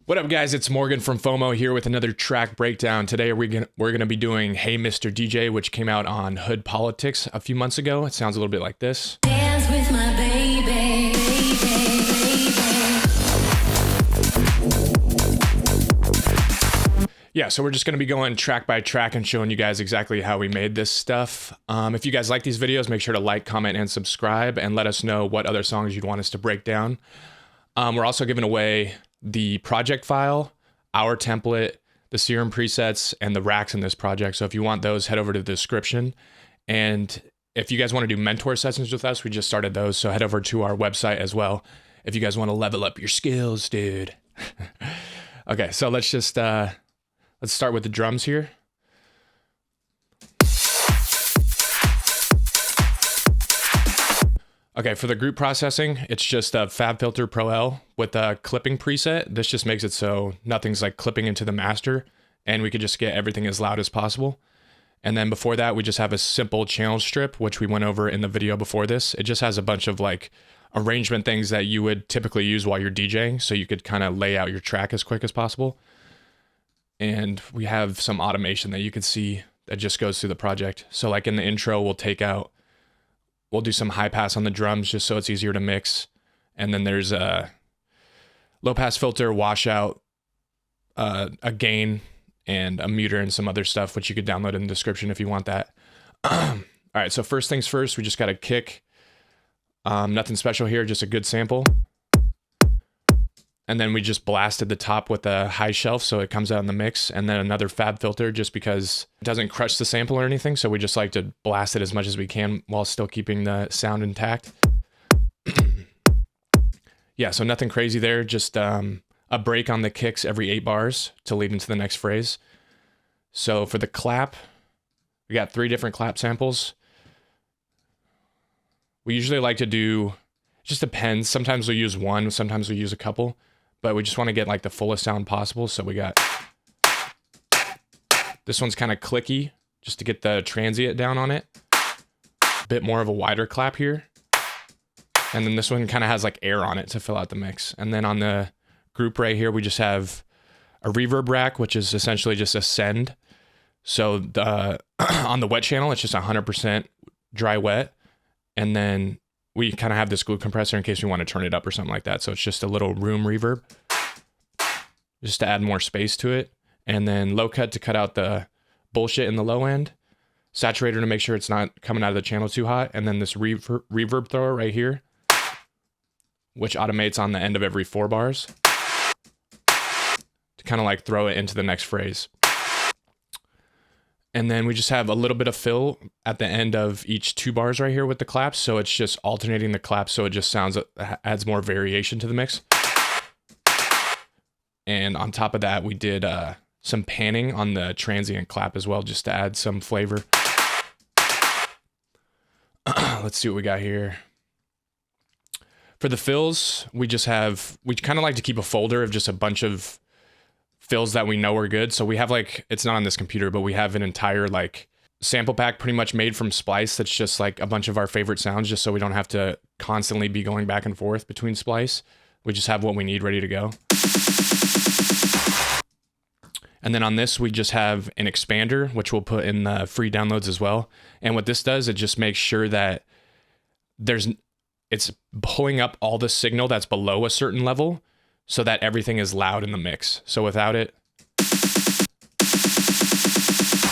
What up, guys? It's Morgan from Fomo here with another track breakdown. Today we're gonna be doing "Hey Mr. DJ," which came out on Hood Politics a few months ago. It sounds a little bit like this. Dance with my baby, Yeah, so we're just gonna be going track by track and showing you guys exactly how we made this stuff. If you guys like these videos, make sure to like, comment, and subscribe, and let us know what other songs you'd want us to break down. We're also giving away the project file, our template, the serum presets, and the racks in this project. So if you want those, head over to the description. And if you guys want to do mentor sessions with us, we just started those. So head over to our website as well if you guys want to level up your skills, dude. Okay, so let's just let's start with the drums here. Okay, for the group processing, it's just a FabFilter Pro L with a clipping preset. This just makes it so nothing's like clipping into the master, and we could just get everything as loud as possible. And then before that, we just have a simple channel strip, which we went over in the video before this. It just has a bunch of like arrangement things that you would typically use while you're DJing, so you could kind of lay out your track as quick as possible. And we have some automation that you can see that just goes through the project. So like in the intro, we'll do some high pass on the drums just so it's easier to mix. And then there's a low pass filter, washout, a gain, and a muter and some other stuff, which you could download in the description if you want that. All right, so first things first, we just got a kick. Nothing special here, just a good sample. And then we just blasted the top with a high shelf so it comes out in the mix, and then another fab filter just because it doesn't crush the sample or anything, so we just like to blast it as much as we can while still keeping the sound intact. Yeah, so nothing crazy there, just a break on the kicks every 8 bars to lead into the next phrase. So for the clap, we got 3 different clap samples. We usually like to do, it just depends, sometimes we use one, sometimes we use a couple. But we just want to get like the fullest sound possible. So we got, this one's kind of clicky just to get the transient down on it. A bit more of a wider clap here. And then this one kind of has like air on it to fill out the mix. And then on the group right here, we just have a reverb rack, which is essentially just a send. So on the wet channel, it's just 100% dry wet. And then we kind of have this glue compressor in case we want to turn it up or something like that. So it's just a little room reverb just to add more space to it. And then low cut to cut out the bullshit in the low end. Saturator to make sure it's not coming out of the channel too hot. And then this reverb thrower right here, which automates on the end of every 4 bars to kind of like throw it into the next phrase. And then we just have a little bit of fill at the end of each 2 bars right here with the claps. So it's just alternating the claps. So it just adds more variation to the mix. And on top of that, we did some panning on the transient clap as well, just to add some flavor. Let's see what we got here. For the fills, we kind of like to keep a folder of just a bunch of fills that we know are good. So we have like, it's not on this computer, but we have an entire like sample pack pretty much made from Splice that's just like a bunch of our favorite sounds, just so we don't have to constantly be going back and forth between Splice. We just have what we need ready to go. And then on this, we just have an expander, which we'll put in the free downloads as well. And what this does, it just makes sure that it's pulling up all the signal that's below a certain level, so that everything is loud in the mix. So without it,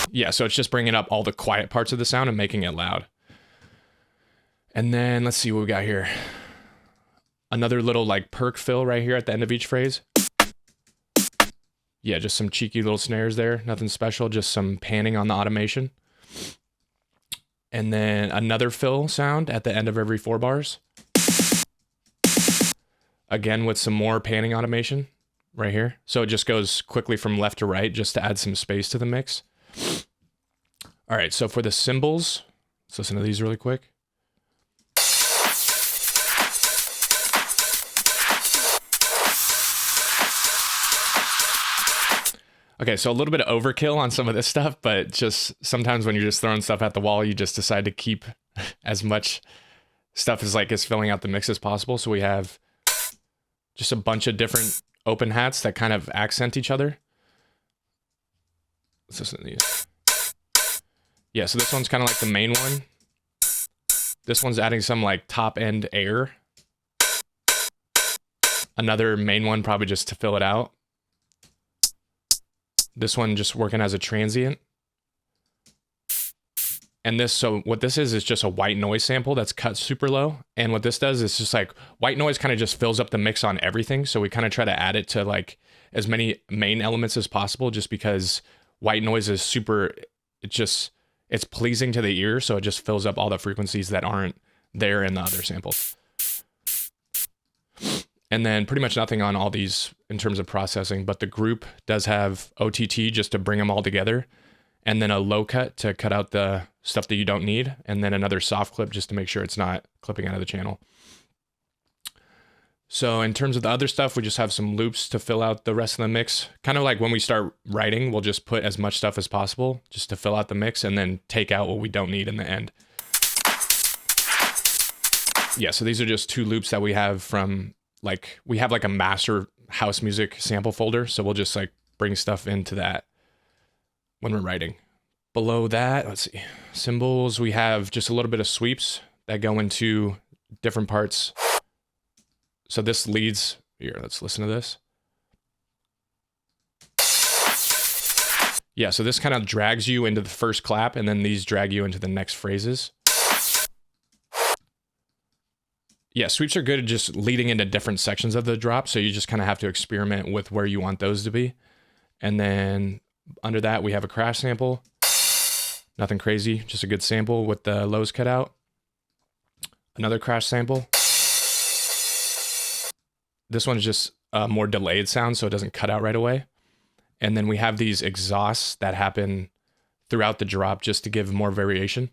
yeah, so it's just bringing up all the quiet parts of the sound and making it loud. And then let's see what we got here. Another little like perk fill right here at the end of each phrase. Yeah, just some cheeky little snares there. Nothing special, just some panning on the automation. And then another fill sound at the end of every 4 bars. Again, with some more panning automation right here. So it just goes quickly from left to right just to add some space to the mix. All right, so for the cymbals, let's listen to these really quick. Okay, so a little bit of overkill on some of this stuff, but just sometimes when you're just throwing stuff at the wall, you just decide to keep as much stuff as filling out the mix as possible. So we have just a bunch of different open hats that kind of accent each other. Let's listen to these. Yeah, so this one's kind of like the main one. This one's adding some like top end air. Another main one probably just to fill it out. This one just working as a transient. And this, so what this is just a white noise sample that's cut super low. And what this does is just like white noise kind of just fills up the mix on everything. So we kind of try to add it to like as many main elements as possible, just because white noise is super, it's pleasing to the ear. So it just fills up all the frequencies that aren't there in the other samples. And then pretty much nothing on all these in terms of processing, but the group does have OTT just to bring them all together. And then a low cut to cut out the stuff that you don't need. And then another soft clip just to make sure it's not clipping out of the channel. So in terms of the other stuff, we just have some loops to fill out the rest of the mix. Kind of like when we start writing, we'll just put as much stuff as possible just to fill out the mix and then take out what we don't need in the end. Yeah, so these are just 2 loops that we have from like, we have like a master house music sample folder. So we'll just like bring stuff into that when we're writing. Below that, let's see, cymbals, we have just a little bit of sweeps that go into different parts. So this leads, here, let's listen to this. Yeah, so this kind of drags you into the first clap, and then these drag you into the next phrases. Yeah, sweeps are good at just leading into different sections of the drop, so you just kind of have to experiment with where you want those to be. And then under that, we have a crash sample. Nothing crazy, just a good sample with the lows cut out. Another crash sample. This one's just a more delayed sound, so it doesn't cut out right away. And then we have these exhausts that happen throughout the drop just to give more variation.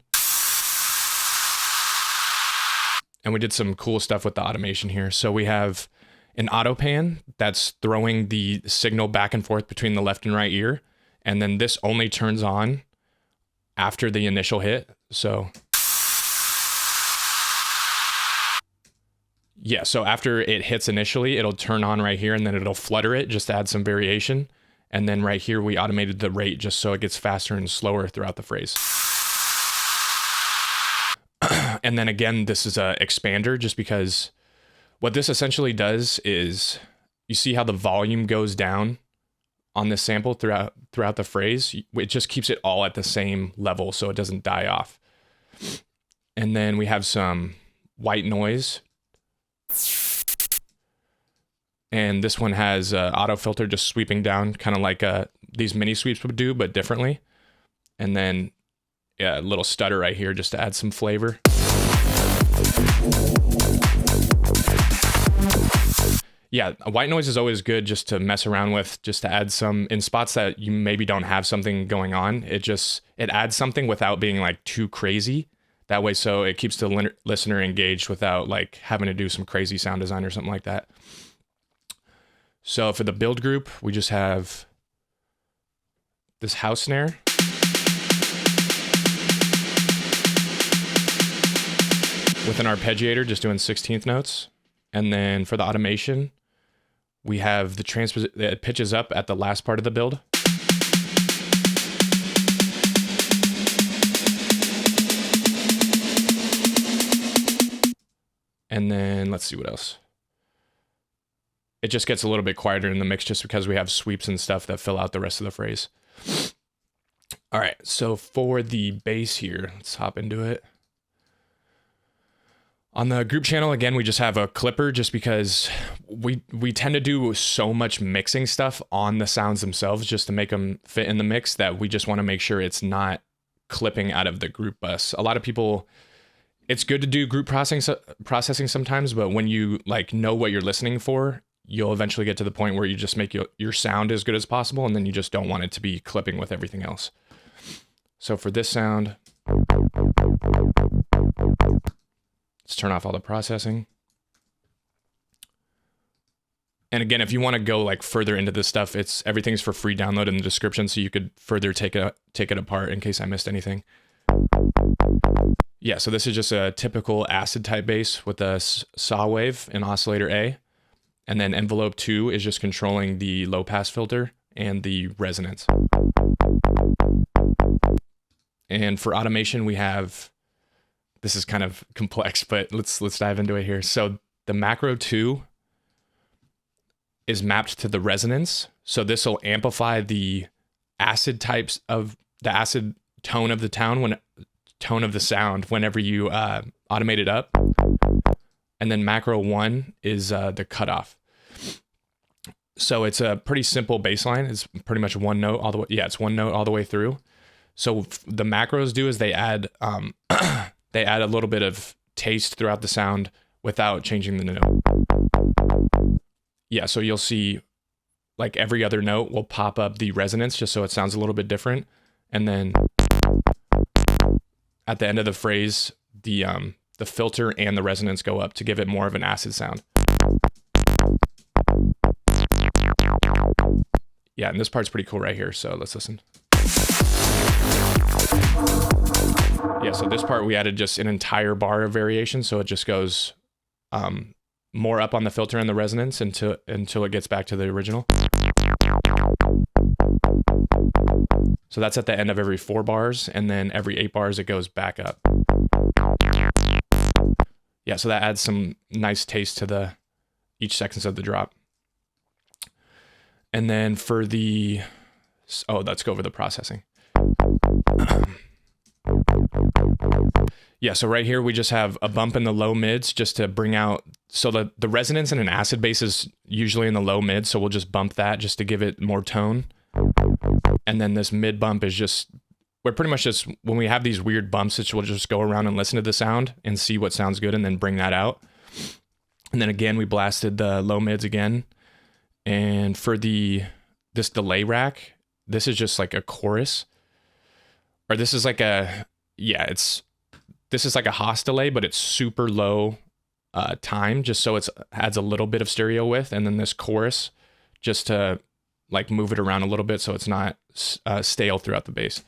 And we did some cool stuff with the automation here. So we have an auto pan that's throwing the signal back and forth between the left and right ear. And then this only turns on after the initial hit. So yeah, so after it hits initially, it'll turn on right here and then it'll flutter it just to add some variation. And then right here, we automated the rate just so it gets faster and slower throughout the phrase. And then again, this is a expander just because what this essentially does is you see how the volume goes down on this sample throughout the phrase. It just keeps it all at the same level so it doesn't die off. And then we have some white noise. And this one has auto filter just sweeping down, kind of like these mini sweeps would do, but differently. And then yeah, a little stutter right here just to add some flavor. Yeah, white noise is always good just to mess around with, just to add some in spots that you maybe don't have something going on. It adds something without being like too crazy. That way, so it keeps the listener engaged without like having to do some crazy sound design or something like that. So for the build group, we just have this house snare. With an arpeggiator, just doing 16th notes. And then for the automation, we have the it pitches up at the last part of the build. And then let's see what else. It just gets a little bit quieter in the mix just because we have sweeps and stuff that fill out the rest of the phrase. All right, so for the bass here, let's hop into it. On the group channel, again, we just have a clipper just because we tend to do so much mixing stuff on the sounds themselves just to make them fit in the mix that we just want to make sure it's not clipping out of the group bus. A lot of people, it's good to do group processing sometimes, but when you like know what you're listening for, you'll eventually get to the point where you just make your sound as good as possible, and then you just don't want it to be clipping with everything else. So for this sound, let's turn off all the processing. And again, if you want to go like further into this stuff, everything's for free download in the description, so you could further take it apart in case I missed anything. Yeah, so this is just a typical acid type bass with a saw wave and oscillator A. And then envelope 2 is just controlling the low pass filter and the resonance. And for automation, we have, this is kind of complex, but let's dive into it here. So the macro 2 is mapped to the resonance. So this will amplify the acid types of the acid tone of the tone of the sound whenever you automate it up. And then macro 1 is the cutoff. So it's a pretty simple bass line. It's pretty much one note all the way. Yeah, it's one note all the way through. So the macros do is they add they add a little bit of taste throughout the sound without changing the note. Yeah, so you'll see like every other note will pop up the resonance just so it sounds a little bit different. And then at the end of the phrase, the filter and the resonance go up to give it more of an acid sound. Yeah, and this part's pretty cool right here, so let's listen. Yeah, so this part we added just an entire bar of variation, so it just goes more up on the filter and the resonance until it gets back to the original. So that's at the end of every 4 bars, and then every 8 bars it goes back up. Yeah, so that adds some nice taste to each seconds of the drop. And then for the, let's go over the processing. Yeah, so right here we just have a bump in the low mids just to bring out, so the resonance in an acid bass is usually in the low mid, so we'll just bump that just to give it more tone. And then this mid bump is just, we're pretty much just, when we have these weird bumps, we'll just go around and listen to the sound and see what sounds good and then bring that out. And then again, we blasted the low mids again. And for this delay rack, this is just like a chorus, or this is like this is like a Haas delay, but it's super low time, just so it adds a little bit of stereo width. And then this chorus, just to like move it around a little bit so it's not stale throughout the bass.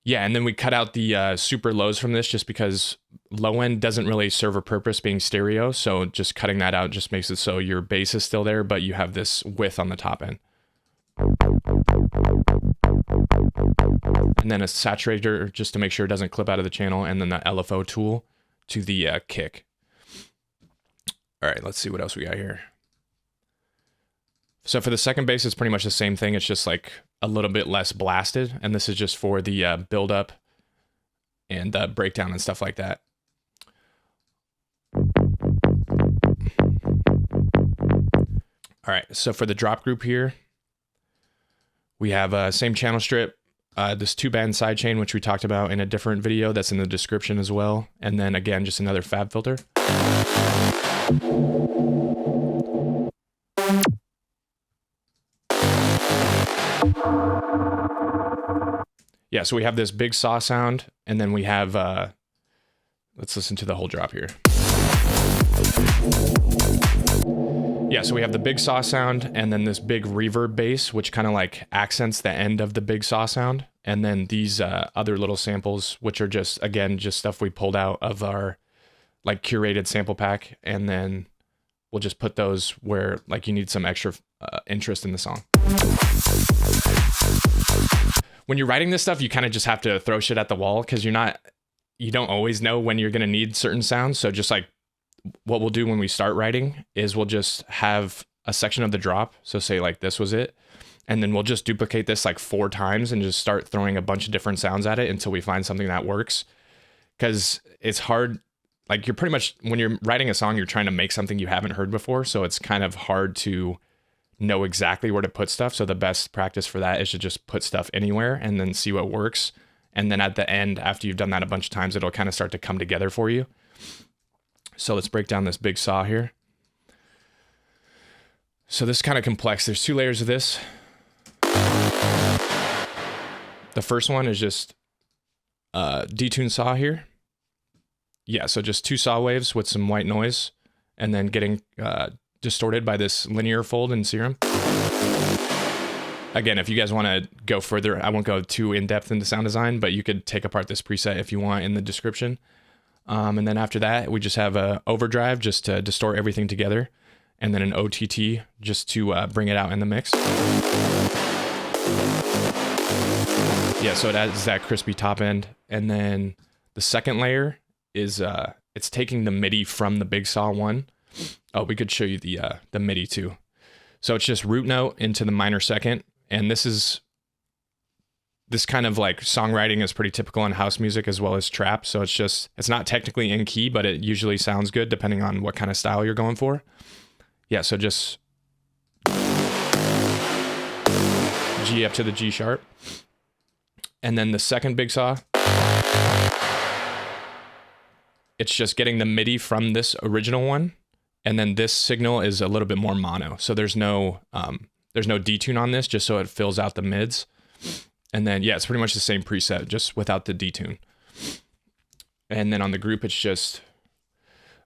Yeah, and then we cut out the super lows from this just because low end doesn't really serve a purpose being stereo, so just cutting that out just makes it so your bass is still there, but you have this width on the top end. And then a saturator just to make sure it doesn't clip out of the channel, and then the LFO tool to the kick. All right, let's see what else we got here. So for the second bass, it's pretty much the same thing. It's just like a little bit less blasted, and this is just for the build up and breakdown and stuff like that. All right, so for the drop group here, we have same channel strip, this 2-band sidechain, which we talked about in a different video that's in the description as well. And then again, just another fab filter. Yeah, so we have this big saw sound, and then we have, let's listen to the whole drop here. Yeah, so we have the big saw sound, and then this big reverb bass, which kind of like accents the end of the big saw sound. And then these other little samples, which are just, again, just stuff we pulled out of our like curated sample pack. And then we'll just put those where like you need some extra interest in the song. When you're writing this stuff, you kind of just have to throw shit at the wall because you don't always know when you're going to need certain sounds. So just like what we'll do when we start writing is we'll just have a section of the drop. So say like this was it. And then we'll just duplicate this like 4 times and just start throwing a bunch of different sounds at it until we find something that works. Because it's hard. Like you're pretty much, when you're writing a song, you're trying to make something you haven't heard before. So it's kind of hard to know exactly where to put stuff. So the best practice for that is to just put stuff anywhere and then see what works. And then at the end, after you've done that a bunch of times, it'll kind of start to come together for you. So let's break down this big saw here. So this is kind of complex. There's 2 layers of this. The first one is just detune saw here. Yeah, so just 2 saw waves with some white noise and then getting distorted by this linear fold in Serum. Again, if you guys want to go further, I won't go too in-depth into sound design, but you could take apart this preset if you want in the description. And then after that, we just have a overdrive just to distort everything together, and then an OTT just to bring it out in the mix. Yeah, so it adds that crispy top end. And then the second layer is it's taking the MIDI from the Big Saw one. Oh, we could show you the MIDI too. So it's just root note into the minor second, and this kind of like songwriting is pretty typical in house music as well as trap. So it's not technically in key, but it usually sounds good depending on what kind of style you're going for. Yeah, so just G up to the G sharp. And then the second Big Saw, it's just getting the MIDI from this original one. And then this signal is a little bit more mono. So there's no detune on this, just so it fills out the mids. And then, yeah, it's pretty much the same preset, just without the detune. And then on the group, it's just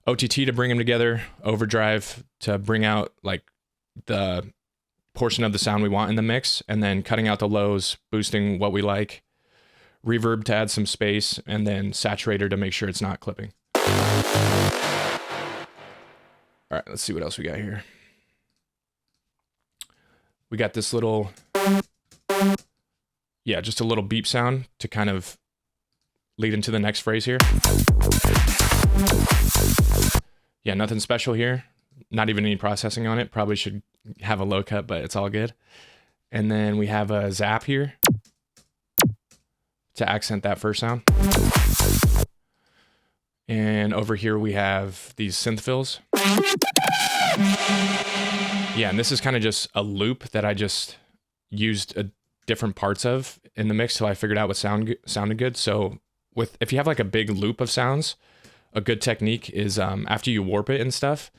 OTT to bring them together, overdrive to bring out like the portion of the sound we want in the mix, and then cutting out the lows, boosting what we like, reverb to add some space, and then saturator to make sure it's not clipping. All right, let's see what else we got here. We got this little, yeah, just a little beep sound to kind of lead into the next phrase here. Yeah, nothing special here. Not even any processing on it. Probably should have a low cut, but it's all good. And then we have a zap here to accent that first sound. And over here we have these synth fills. Yeah, and this is kind of just a loop that I just used different parts of in the mix till I figured out what sounded good. So if you have like a big loop of sounds, a good technique is after you warp it and stuff,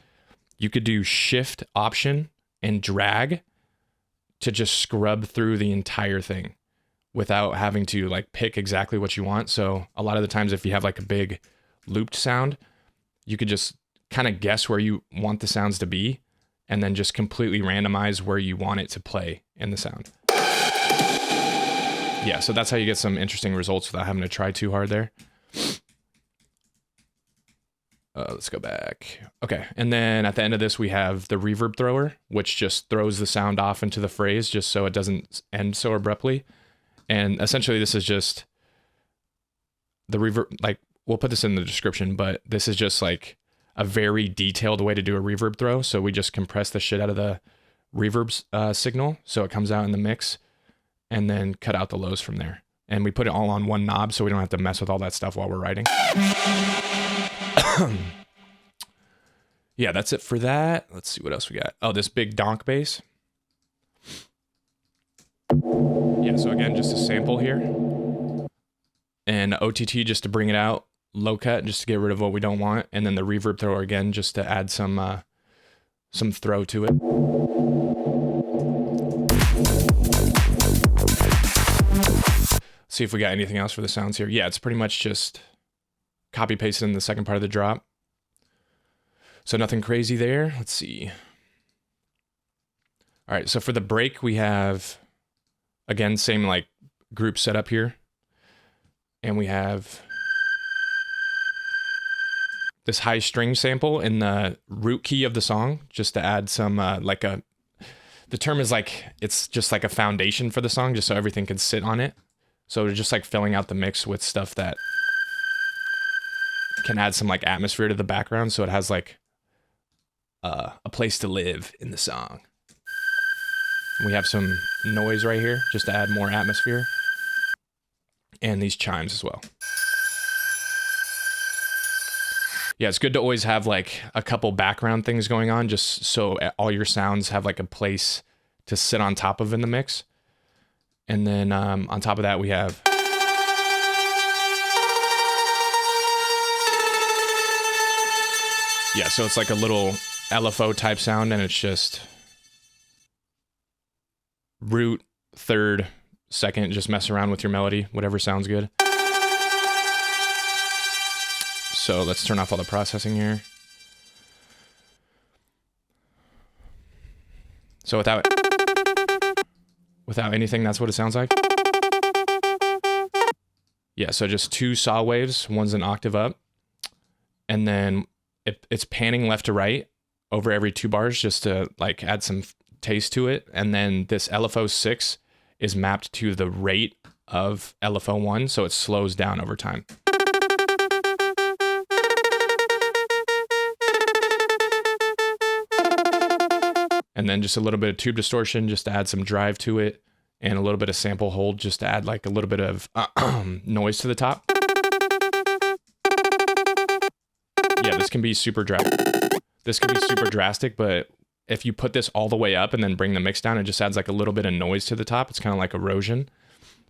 you could do shift option and drag to just scrub through the entire thing without having to like pick exactly what you want. So a lot of the times if you have like a big looped sound, you could just kind of guess where you want the sounds to be and then just completely randomize where you want it to play in the sound. Yeah, so that's how you get some interesting results without having to try too hard there. Let's go back. Okay, and then at the end of this, we have the reverb thrower, which just throws the sound off into the phrase just so it doesn't end so abruptly. And essentially, this is just the reverb, like, we'll put this in the description, but this is just like a very detailed way to do a reverb throw. So we just compress the shit out of the reverb signal so it comes out in the mix, and then cut out the lows from there. And we put it all on one knob so we don't have to mess with all that stuff while we're writing. Yeah, that's it for that. Let's see what else we got. Oh, this big donk bass. Yeah, so again, just a sample here. And OTT just to bring it out. Low cut just to get rid of what we don't want. And then the reverb thrower again just to add some throw to it. See if we got anything else for the sounds here. Yeah, it's pretty much just copy pasted in the second part of the drop. So nothing crazy there. Let's see. All right, so for the break, we have, again, same like group setup here. And we have this high string sample in the root key of the song, just to add some, the term is like, it's just like a foundation for the song, just so everything can sit on it. So we're just like filling out the mix with stuff that can add some like atmosphere to the background. So it has like a place to live in the song. We have some noise right here just to add more atmosphere. And these chimes as well. Yeah, it's good to always have like a couple background things going on just so all your sounds have like a place to sit on top of in the mix. And then on top of that, we have yeah, so it's like a little LFO type sound, and it's just root, third, second, just mess around with your melody, whatever sounds good. So let's turn off all the processing here. So without anything, that's what it sounds like. Yeah, so just two saw waves, one's an octave up. And then it's panning left to right over every 2 bars just to like add some taste to it. And then this LFO 6 is mapped to the rate of LFO 1, so it slows down over time. And then just a little bit of tube distortion just to add some drive to it, and a little bit of sample hold just to add like a little bit of noise to the top. Yeah, this can be super drastic, but if you put this all the way up and then bring the mix down, it just adds like a little bit of noise to the top. It's kind of like erosion,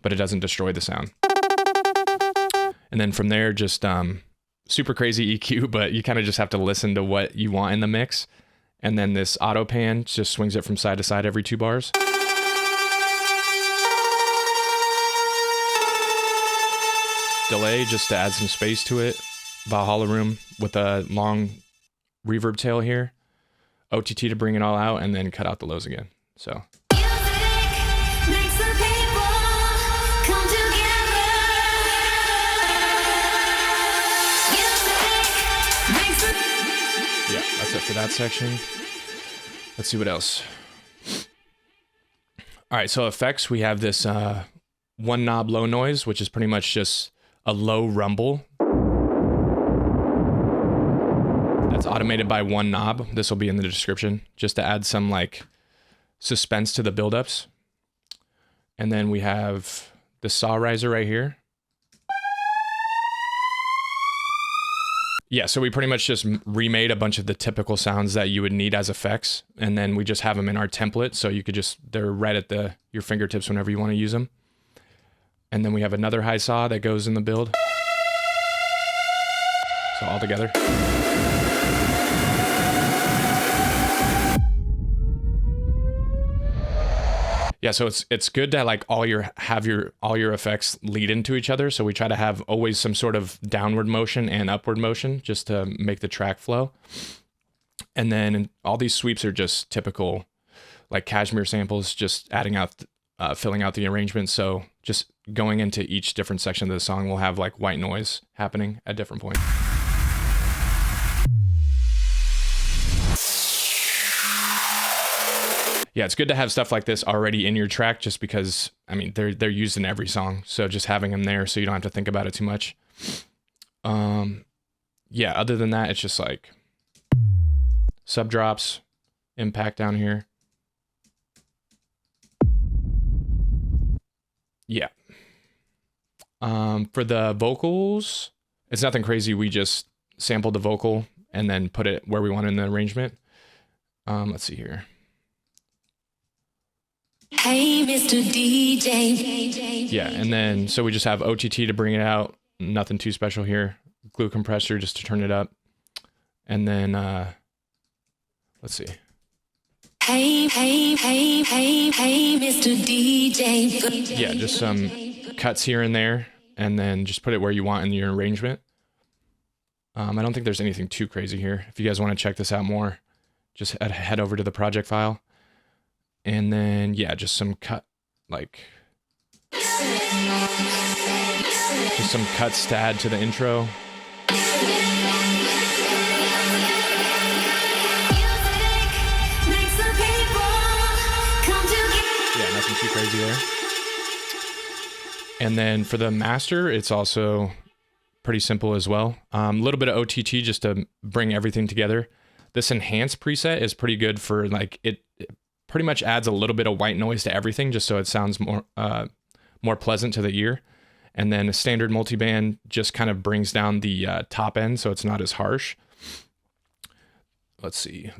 but it doesn't destroy the sound. And then from there, just super crazy EQ, but you kind of just have to listen to what you want in the mix. And then this auto pan just swings it from side to side every 2 bars. Delay just to add some space to it. Valhalla room with a long reverb tail here. OTT to bring it all out, and then cut out the lows again. So. Yeah, that's it for that section. Let's see what else. All right, so effects, we have this 1 knob low noise, which is pretty much just a low rumble. That's automated by 1 knob. This will be in the description, just to add some like suspense to the buildups. And then we have the saw riser right here. Yeah, so we pretty much just remade a bunch of the typical sounds that you would need as effects, and then we just have them in our template, so you could just, they're right at your fingertips whenever you want to use them. And then we have another high saw that goes in the build. So all together. Yeah, so it's good to like all your effects lead into each other. So we try to have always some sort of downward motion and upward motion just to make the track flow. And then all these sweeps are just typical like Cashmere samples, just adding out, filling out the arrangement. So just going into each different section of the song, we'll have like white noise happening at different points. Yeah, it's good to have stuff like this already in your track, just because, I mean, they're used in every song. So just having them there so you don't have to think about it too much. Yeah, other than that, it's just like sub drops, impact down here. Yeah. For the vocals, it's nothing crazy. We just sampled the vocal and then put it where we want in the arrangement. Let's see here. Hey, Mr. DJ. Yeah, and then so we just have OTT to bring it out. Nothing too special here. Glue compressor just to turn it up. And then, let's see. Hey, Mr. DJ. Yeah, just some cuts here and there, and then just put it where you want in your arrangement. I don't think there's anything too crazy here. If you guys want to check this out more, just head over to the project file. And then, yeah, just some just some cuts to add to the intro. Yeah, nothing too crazy there. And then for the master, it's also pretty simple as well. A little bit of OTT just to bring everything together. This enhance preset is pretty good for like it pretty much adds a little bit of white noise to everything, just so it sounds more pleasant to the ear. And then a standard multiband just kind of brings down the top end, so it's not as harsh. Let's see.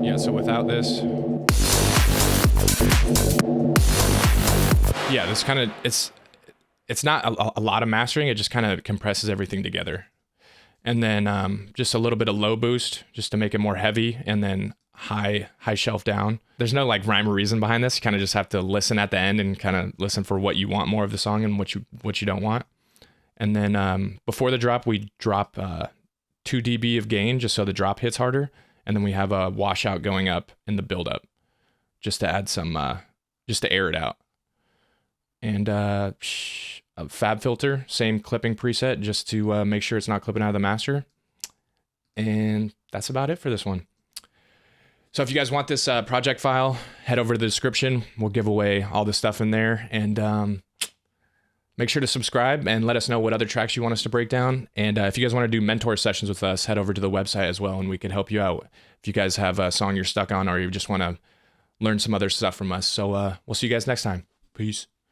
Yeah, so without this, yeah, this kind of it's not a lot of mastering. It just kind of compresses everything together. And then just a little bit of low boost just to make it more heavy, and then high shelf down. There's no like rhyme or reason behind this. You kind of just have to listen at the end and kind of listen for what you want more of the song and what you don't want. And then before the drop, we drop 2 dB of gain just so the drop hits harder. And then we have a washout going up in the build up just to add some, just to air it out. And a fab filter, same clipping preset, just to make sure it's not clipping out of the master. And that's about it for this one. So if you guys want this project file, head over to the description. We'll give away all the stuff in there. And make sure to subscribe and let us know what other tracks you want us to break down. And if you guys want to do mentor sessions with us, head over to the website as well, and we can help you out if you guys have a song you're stuck on or you just want to learn some other stuff from us. So we'll see you guys next time. Peace.